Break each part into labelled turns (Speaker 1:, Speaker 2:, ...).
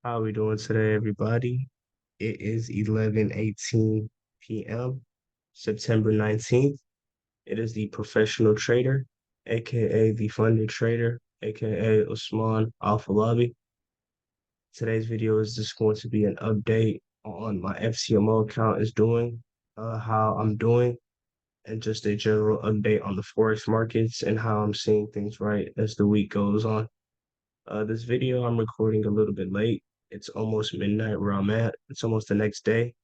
Speaker 1: How we doing today, everybody? It is 11:18 p.m., September 19th. It is the professional trader, aka the funded trader, aka Usman Alpha Lobby. Today's video is just going to be an update on my FTMO account is doing, how I'm doing, and just a general update on the Forex markets and how I'm seeing things right as the week goes on. This video I'm recording a little bit late. It's almost midnight where I'm at. It's almost the next day,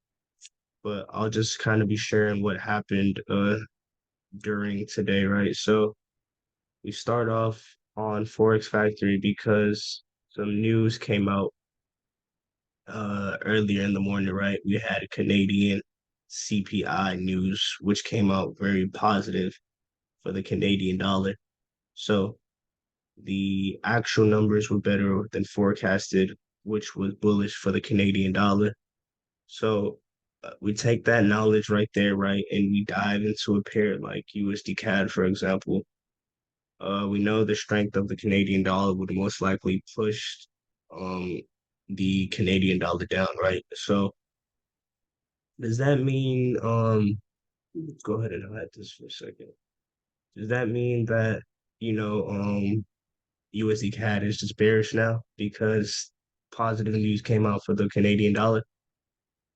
Speaker 1: but I'll just kind of be sharing what happened during today, right? So we start off on Forex Factory because some news came out earlier in the morning, right? We had Canadian CPI news, which came out very positive for the Canadian dollar. So the actual numbers were better than forecasted, which was bullish for the Canadian dollar. So we take that knowledge right there, right, and we dive into a pair like USD CAD, for example. We know the strength of the Canadian dollar would most likely push um, the Canadian dollar down, right? So does that mean go ahead and hide this for a second. Does that mean that you know USD CAD is just bearish now because positive news came out for the Canadian dollar?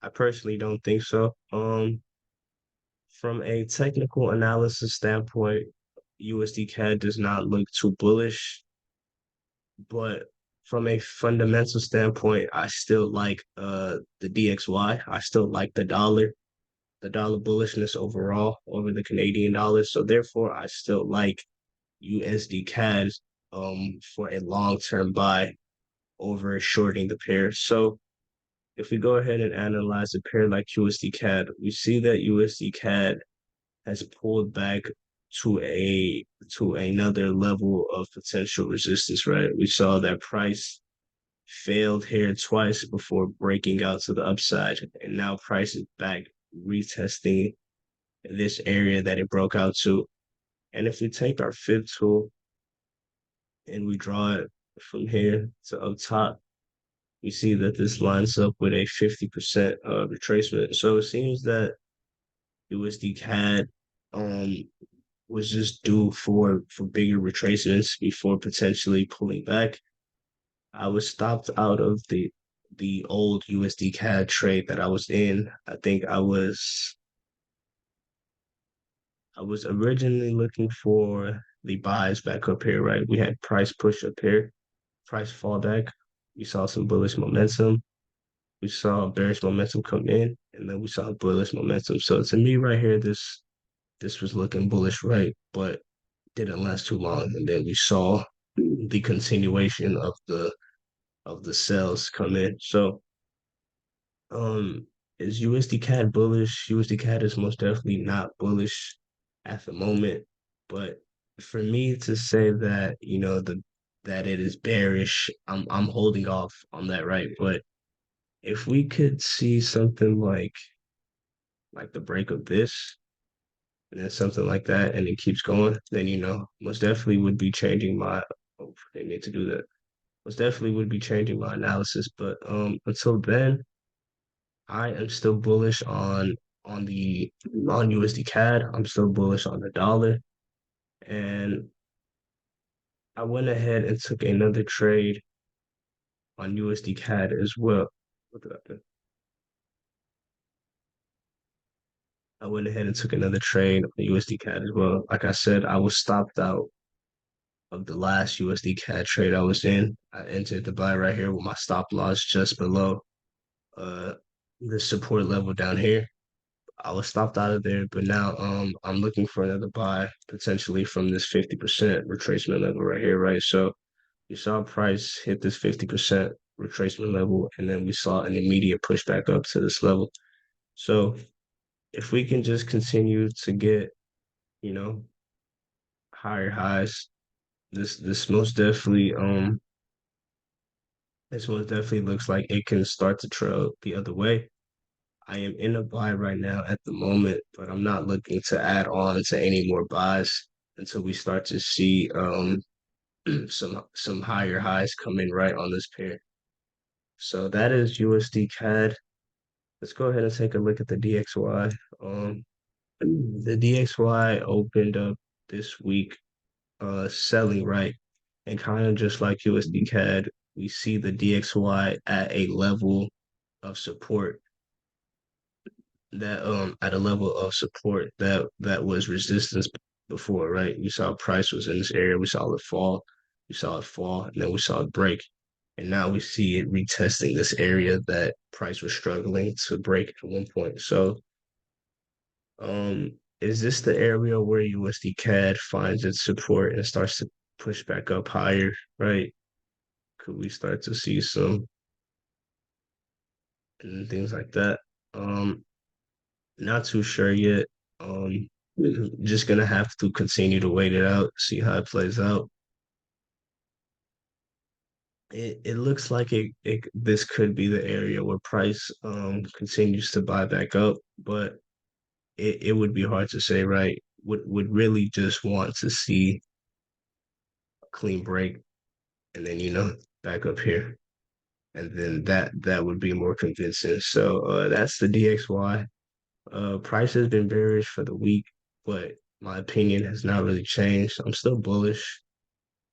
Speaker 1: I personally don't think so. From a technical analysis standpoint, USD CAD does not look too bullish, but from a fundamental standpoint, I still like the DXY. I still like the dollar bullishness overall over the Canadian dollar. So therefore, I still like USD CAD for a long-term buy over shorting the pair. So if we go ahead and analyze a pair like USD CAD, we see that USD CAD has pulled back to another level of potential resistance, right? We saw that price failed here twice before breaking out to the upside, and now price is back retesting this area that it broke out to. And if we take our fib tool and we draw it from here to up top, we see that this lines up with a 50% retracement. So it seems that USD CAD um was just due for bigger retracements before potentially pulling back. I was stopped out of the old USD CAD trade that I was in. I was originally looking for the buys back up here, right? We had price push up here, price fall back. We saw some bullish momentum. We saw bearish momentum come in, and then we saw bullish momentum. So to me, right here, this was looking bullish, right? But didn't last too long, and then we saw the continuation of the sales come in. So, um, is USD CAD bullish? USD CAD is most definitely not bullish at the moment, but for me to say that that it is bearish, I'm holding off on that, right? But if we could see something like the break of this and then something like that, and it keeps going, then most definitely would be changing my. Oh, they need to do that. Most definitely would be changing my analysis, but until then, I am still bullish on USD CAD. I'm still bullish on the dollar, and I went ahead and took another trade on USD CAD as well. What did I do? I went ahead and took another trade on USD CAD as well. Like I said, I was stopped out of the last USD CAD trade I was in. I entered the buy right here with my stop loss just below uh the support level down here. I was stopped out of there, but now I'm looking for another buy potentially from this 50% retracement level right here, right? So we saw price hit this 50% retracement level, and then we saw an immediate pushback up to this level. So if we can just continue to get, you know, higher highs, this most definitely this most definitely looks like it can start to trail the other way. I am in a buy right now at the moment, but I'm not looking to add on to any more buys until we start to see some higher highs come in right on this pair. So that is USD CAD. Let's go ahead and take a look at the DXY. Um, the DXY opened up this week selling, right, and kind of just like USD CAD, we see the DXY at a level of support that was resistance before, right? We saw price was in this area, we saw it fall, and then we saw it break. And now we see it retesting this area that price was struggling to break at one point. So is this the area where USD CAD finds its support and starts to push back up higher, right? Could we start to see some and things like that? Um, Not too sure yet. Um, just gonna have to continue to wait it out, see how it plays out. It looks like it this could be the area where price continues to buy back up, but it would be hard to say, right? Would really just want to see a clean break and then back up here. And then that would be more convincing. So that's the DXY. Price has been bearish for the week, but my opinion has not really changed. I'm still bullish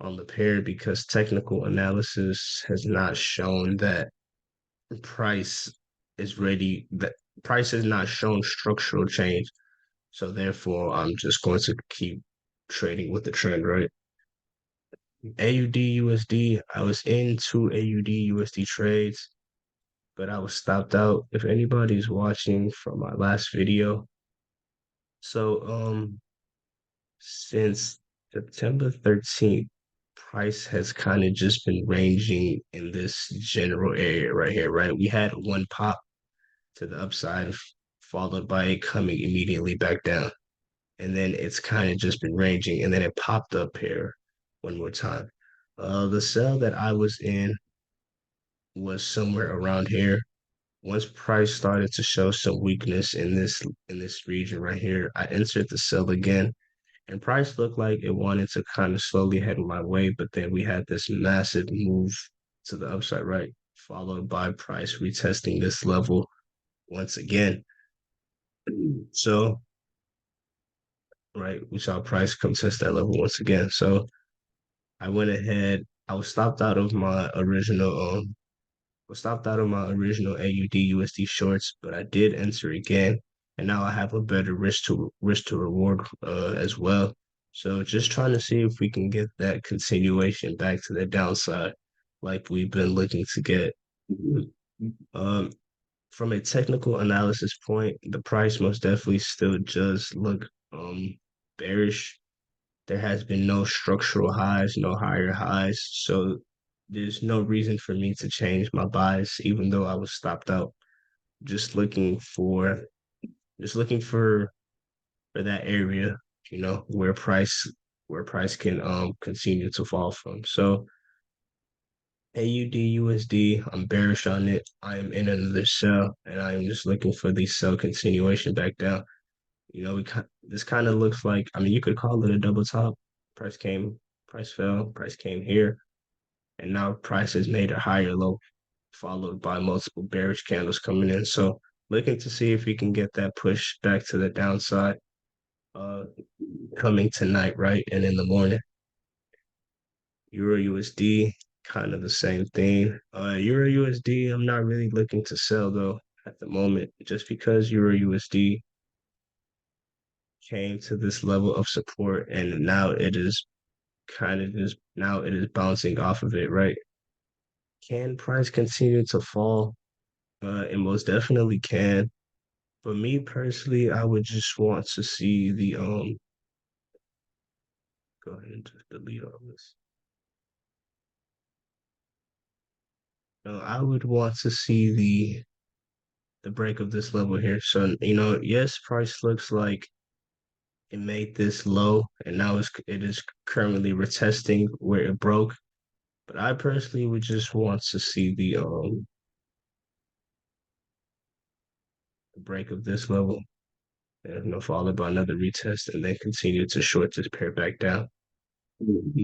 Speaker 1: on the pair because technical analysis has not shown that price is ready. That price has not shown structural change. So therefore, I'm just going to keep trading with the trend, right? AUD USD, I was in two AUD USD trades, but I was stopped out. If anybody's watching from my last video, so since September 13th, price has kind of just been ranging in this general area right here, right? We had one pop to the upside, followed by it coming immediately back down. And then it's kind of just been ranging, and then it popped up here one more time. The sell that I was in was somewhere around here. Once price started to show some weakness in this region right here, I entered the sell again. And price looked like it wanted to kind of slowly head my way, but then we had this massive move to the upside right, followed by price retesting this level once again. So, right, we saw price come test that level once again. So I went ahead. I was stopped out of my original was stopped out of my original AUD USD shorts, but I did enter again, and now I have a better risk to reward as well. So just trying to see if we can get that continuation back to the downside, like we've been looking to get. Um, from a technical analysis point, the price most definitely still does look bearish. There has been no structural highs, no higher highs. So there's no reason for me to change my bias, even though I was stopped out. Just looking for just looking for that area, where price can continue to fall from. So AUD USD, I'm bearish on it. I am in another sell, and I am just looking for the sell continuation back down. This kind of looks like, I mean, you could call it a double top. Price came, price fell, price came here, and now price has made a higher low, followed by multiple bearish candles coming in. So looking to see if we can get that push back to the downside, uh, coming tonight, right, and in the morning. Euro USD, kind of the same thing. Euro USD, I'm not really looking to sell though at the moment, just because Euro USD came to this level of support and now it is bouncing off of it, right? Can price continue to fall? It most definitely can. But me personally, I would just want to see the go ahead and just delete all this. No, I would want to see the break of this level here. So, yes, price looks like it made this low and now it is currently retesting where it broke. But I personally would just want to see the break of this level and followed by another retest and then continue to short this pair back down.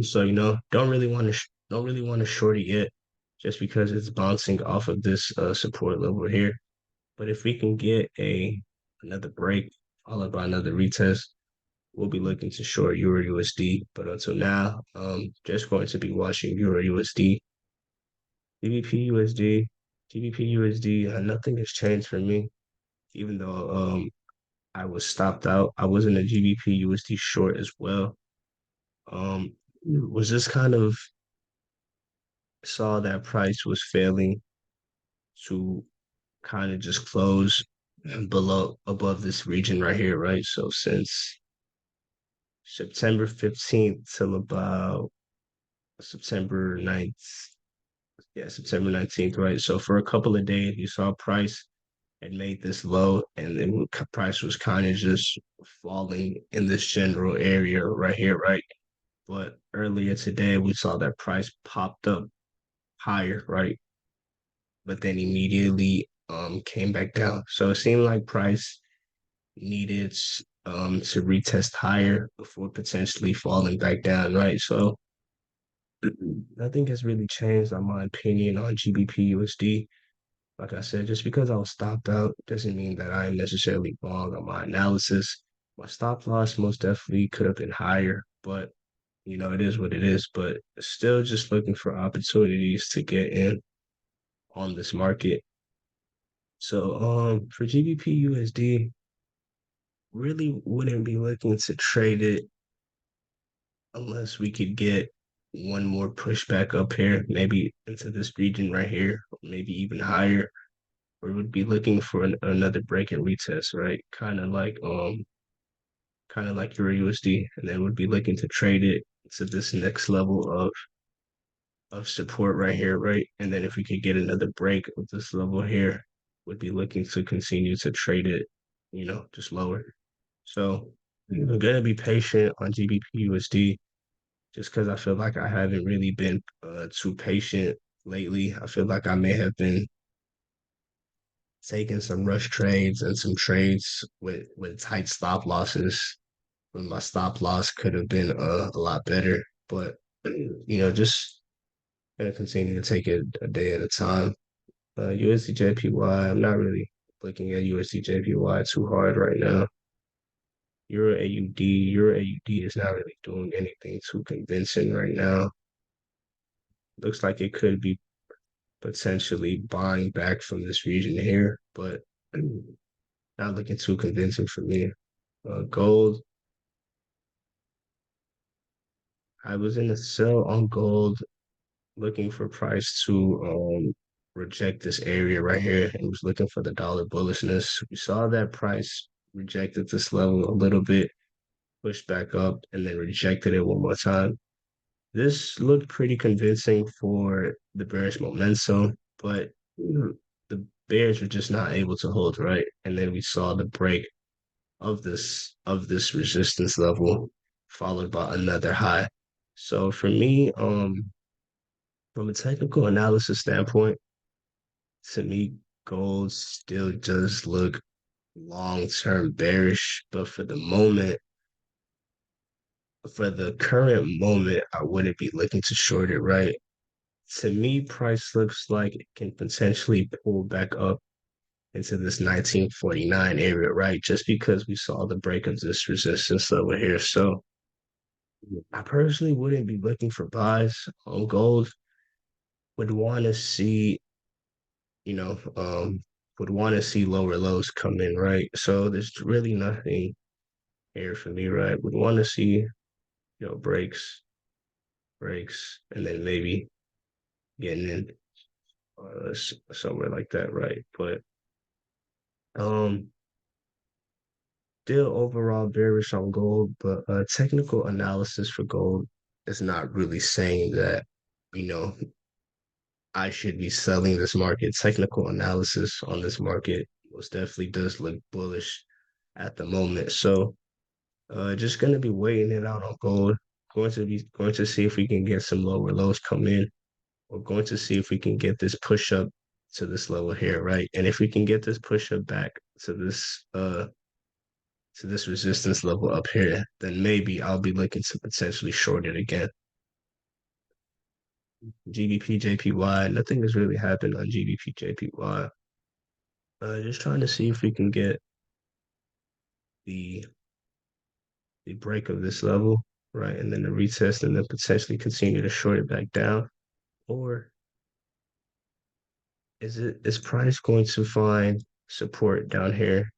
Speaker 1: So, don't really want to short it yet. just because it's bouncing off of this support level here. But if we can get a another break followed by another retest, we'll be looking to short Euro USD. But until now, just going to be watching Euro USD, GBP USD, GBP USD. Nothing has changed for me, even though I was stopped out. I was in a GBP USD short as well. Was just kind of saw that price was failing to kind of just close below above this region right here, right? So since September 15th till about September 9th, yeah, September 19th, right? So for a couple of days, you saw price had made this low, and then price was kind of just falling in this general area right here, right? But earlier today, we saw that price popped up higher, right? But then immediately came back down. So it seemed like price needed to retest higher before potentially falling back down, right? So nothing has really changed on my opinion on GBP USD. Like I said, just because I was stopped out doesn't mean that I am necessarily wrong on my analysis. My stop loss most definitely could have been higher, but it is what it is. But still just looking for opportunities to get in on this market. So for GBP USD, really wouldn't be looking to trade it unless we could get one more pushback up here, maybe into this region right here, maybe even higher. Or would be looking for another break and retest, right? Kind of like Euro USD, and then would be looking to trade it to this next level of support right here, right? And then if we could get another break of this level here, would be looking to continue to trade it, just lower. So I'm gonna be patient on GBP USD just because I feel like I haven't really been too patient lately. I feel like I may have been taking some rush trades and some trades with tight stop losses when my stop loss could have been a lot better. But just gonna continue to take it a day at a time. USD JPY, I'm not really looking at USD JPY too hard right now. Euro AUD is not really doing anything too convincing right now. Looks like it could be potentially buying back from this region here, but not looking too convincing for me. Gold, I was in a sell on gold looking for price to reject this area right here and was looking for the dollar bullishness. We saw that price rejected this level a little bit, pushed back up, and then rejected it one more time. This looked pretty convincing for the bearish momentum, but the bears were just not able to hold right. And then we saw the break of this resistance level, followed by another high. So for me, from a technical analysis standpoint, to me, gold still does look long-term bearish, but for the current moment, I wouldn't be looking to short it, right? To me, price looks like it can potentially pull back up into this 1949 area, right? Just because we saw the break of this resistance level here. So I personally wouldn't be looking for buys on gold. Would want to see, you know, would want to see lower lows come in, right? So there's really nothing here for me, right? Would want to see, breaks, and then maybe getting in somewhere like that, right? But um, still overall bearish on gold, but technical analysis for gold is not really saying that, you know, I should be selling this market. Technical analysis on this market most definitely does look bullish at the moment. So just gonna be waiting it out on gold. Going to see if we can get some lower lows come in. We're going to see if we can get this push up to this level here, right? And if we can get this push up back to this resistance level up here, then maybe I'll be looking to potentially short it again. GBP JPY. Nothing has really happened on GBP JPY. Just trying to see if we can get the the break of this level, right? And then the retest and then potentially continue to short it back down. Or is price going to find support down here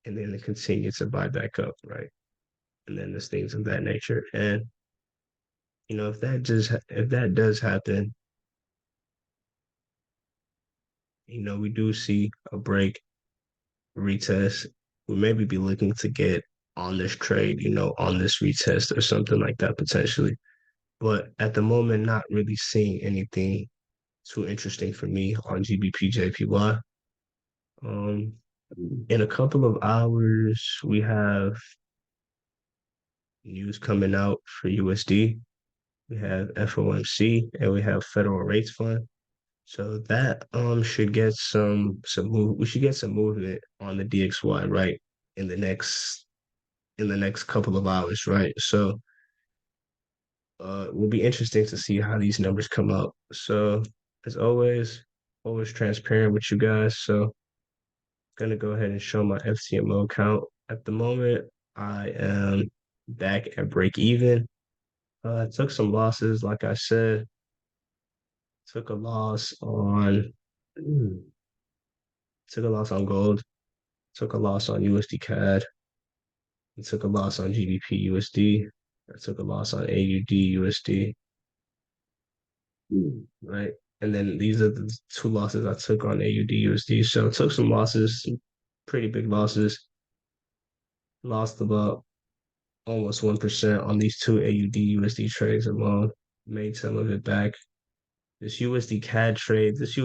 Speaker 1: and then continue to buy back up, right? And then there's things of that nature. And if that does happen, we do see a break retest. We maybe be looking to get on this trade, on this retest or something like that potentially. But at the moment, not really seeing anything too interesting for me on GBP JPY. Um, in a couple of hours, we have news coming out for USD. We have FOMC and we have Federal Rates Fund. So that should get some move. We should get some movement on the DXY, right? In the next in the next couple of hours, right? So it will be interesting to see how these numbers come up. So as always transparent with you guys. So gonna go ahead and show my FTMO account. At the moment, I am back at break even. I took some losses, like I said. Took a loss on hmm, took a loss on gold. Took a loss on USD CAD. I took a loss on GBP USD. I took a loss on AUD USD. Right. And then these are the two losses I took on AUD USD. So I took some losses, some pretty big losses. Lost about almost 1% on these two AUD USD trades alone. Made some of it back. This USD CAD trade is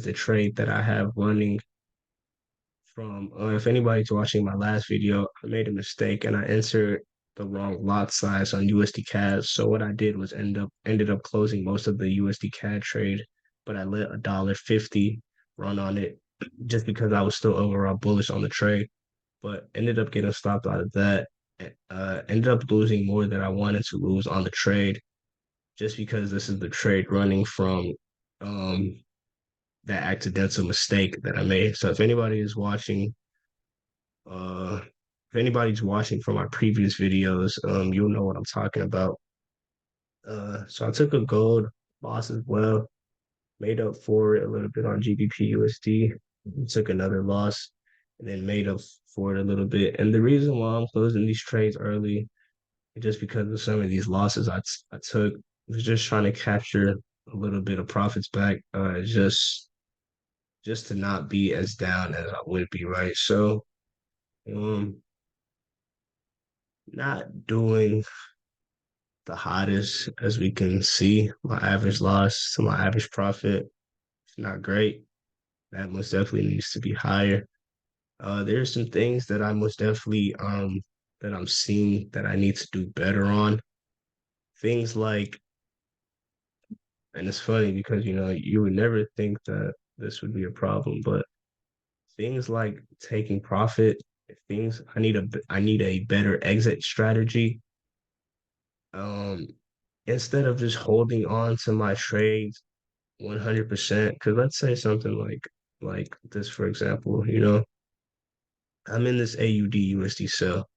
Speaker 1: the trade that I have running from if anybody's watching my last video, I made a mistake and I entered the wrong lot size on USD CAD. So what I did was ended up closing most of the USD CAD trade, but I let $1.50 run on it just because I was still overall bullish on the trade. But ended up getting stopped out of that. Ended up losing more than I wanted to lose on the trade, just because this is the trade running from um, that accidental mistake that I made. So uh, if anybody's watching from my previous videos, you'll know what I'm talking about. So I took a gold loss as well, made up for it a little bit on GBP USD, took another loss, and then made up for it a little bit. And the reason why I'm closing these trades early is just because of some of these losses I took. I was just trying to capture a little bit of profits back, just to not be as down as I would be, right? So, um, not doing the hottest as we can see. My average loss to my average profit is not great. That most definitely needs to be higher. There's some things that I most definitely that I'm seeing that I need to do better on. Things like, and it's funny because you would never think that this would be a problem, but things like taking profit, things I need a better exit strategy. Um, Instead of just holding on to my trades 100%, because let's say something like this, for example, I'm in this AUD USD sell.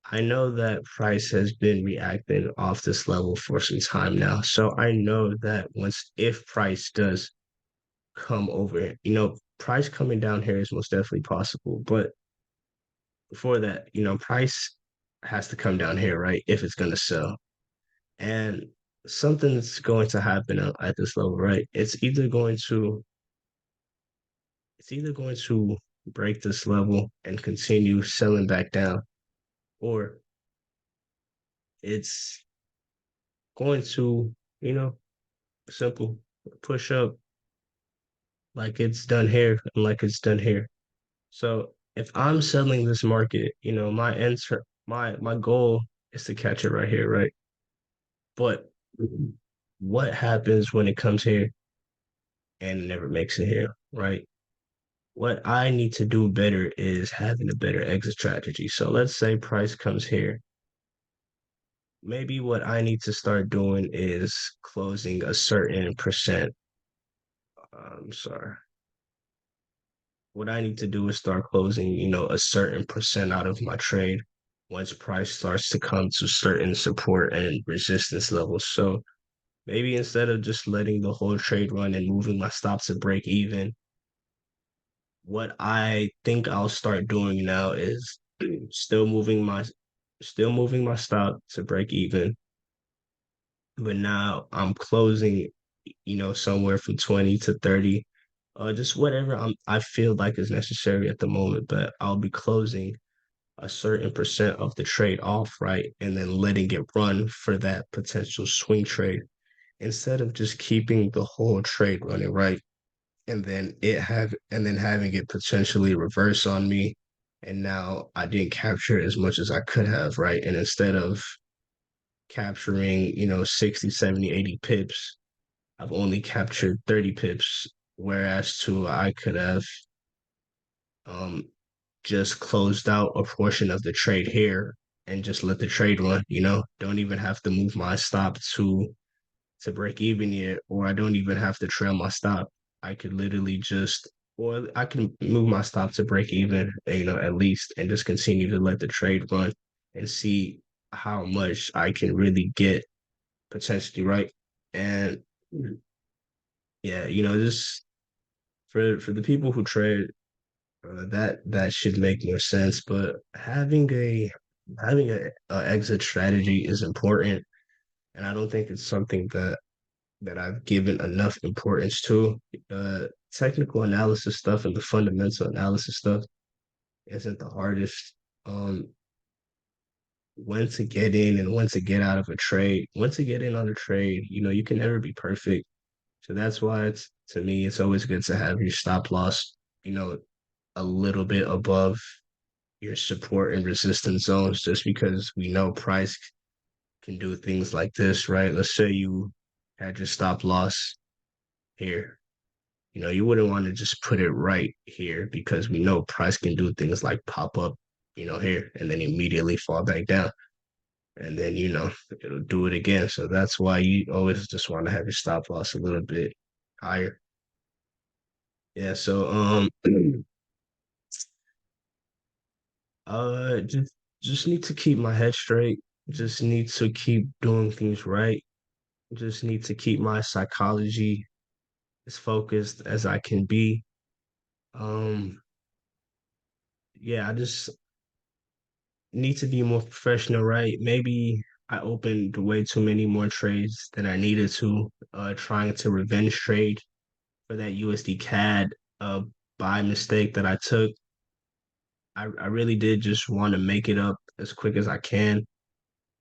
Speaker 1: I know that price has been reacting off this level for some time now. So I know that if price does come over, price coming down here is most definitely possible. But before that, price has to come down here, right? If it's going to sell. And something's going to happen at this level, right? It's either going to break this level and continue selling back down, or it's going to, you know, simple push up like it's done here and like it's done here. So if I'm selling this market, my goal is to catch it right here, right? But what happens when it comes here and it never makes it here, right? What I need to do better is having a better exit strategy. So let's say price comes here, maybe what I need to start doing is closing a certain percent. I'm sorry. What I need to do is start closing, a certain percent out of my trade once price starts to come to certain support and resistance levels. So maybe instead of just letting the whole trade run and moving my stop to break even, what I think I'll start doing now is still moving my still moving my stop to break even, but now I'm closing, somewhere from 20 to 30, just whatever I feel like is necessary at the moment, but I'll be closing a certain percent of the trade off, right? And then letting it run for that potential swing trade instead of just keeping the whole trade running, right? And then having it potentially reverse on me. And now I didn't capture as much as I could have, right? And instead of capturing, 60, 70, 80 pips, I've only captured 30 pips, whereas I could have um just closed out a portion of the trade here and just let the trade run, don't even have to move my stop to break even yet, or I don't even have to trail my stop. I could literally just, or I can move my stop to break even, at least, and just continue to let the trade run and see how much I can really get potentially, right? And yeah, just for the people who trade, that should make more sense. But having a exit strategy is important, and I don't think it's something that I've given enough importance to. Technical analysis stuff and the fundamental analysis stuff isn't the hardest. Um, when to get in and when to get out of a trade, when to get in on a trade, you can never be perfect. So that's why to me, it's always good to have your stop loss, a little bit above your support and resistance zones, just because we know price can do things like this, right? Let's say you had your stop loss here. You wouldn't want to just put it right here because we know price can do things like pop up, here and then immediately fall back down. And then, it'll do it again. So that's why you always just want to have your stop loss a little bit higher. Yeah. So, just need to keep my head straight. Just need to keep doing things right. Just need to keep my psychology as focused as I can be. Um, yeah, I just need to be more professional, right? Maybe I opened way too many more trades than I needed to, trying to revenge trade for that USD CAD buy mistake that I took. I really did just want to make it up as quick as I can.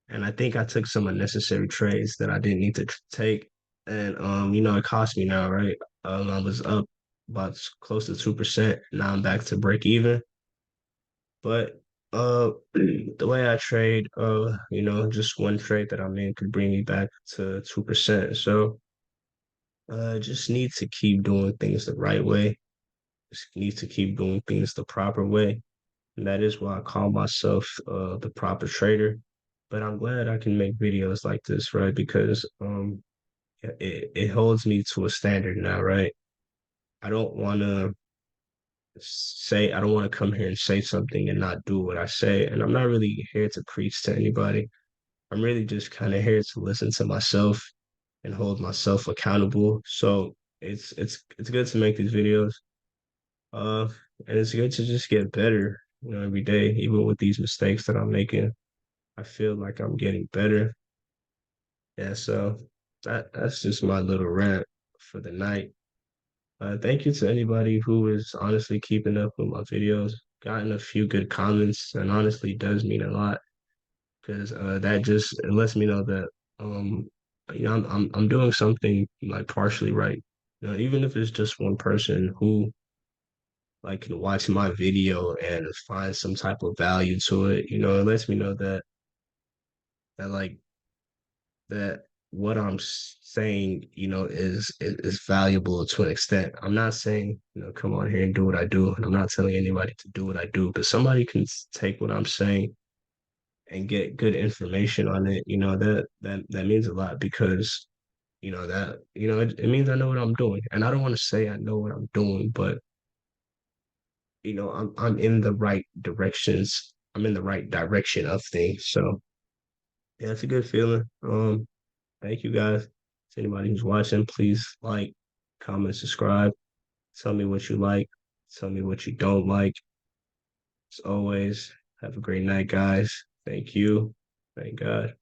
Speaker 1: And I think I took some unnecessary trades that I didn't need to take. And it cost me now, right? I was up about close to 2%. Now I'm back to break even. But the way I trade, just one trade that I'm in could bring me back to 2%. So just need to keep doing things the right way. Just need to keep doing things the proper way. And that is why I call myself the proper trader. But I'm glad I can make videos like this, right? Because it holds me to a standard now, right? I don't want to I don't want to come here and say something and not do what I say. And I'm not really here to preach to anybody. I'm really just kind of here to listen to myself and hold myself accountable. So it's good to make these videos. Uh, and it's good to just get better, every day, even with these mistakes that I'm making. I feel like I'm getting better. Yeah, so that's just my little rant for the night. Thank you to anybody who is honestly keeping up with my videos. Gotten a few good comments, and honestly does mean a lot because that just it lets me know that um I'm doing something like partially right. Even if it's just one person who like can watch my video and find some type of value to it, it lets me know that like that what I'm saying, is valuable to an extent. I'm not saying, come on here and do what I do, and I'm not telling anybody to do what I do, but somebody can take what I'm saying and get good information on it, that means a lot because it means I know what I'm doing. And I don't want to say I know what I'm doing, but I'm in the right directions. I'm in the right direction of things. So yeah, it's a good feeling. Thank you guys. To anybody who's watching, please like, comment, subscribe. Tell me what you like. Tell me what you don't like. As always, have a great night, guys. Thank you. Thank God.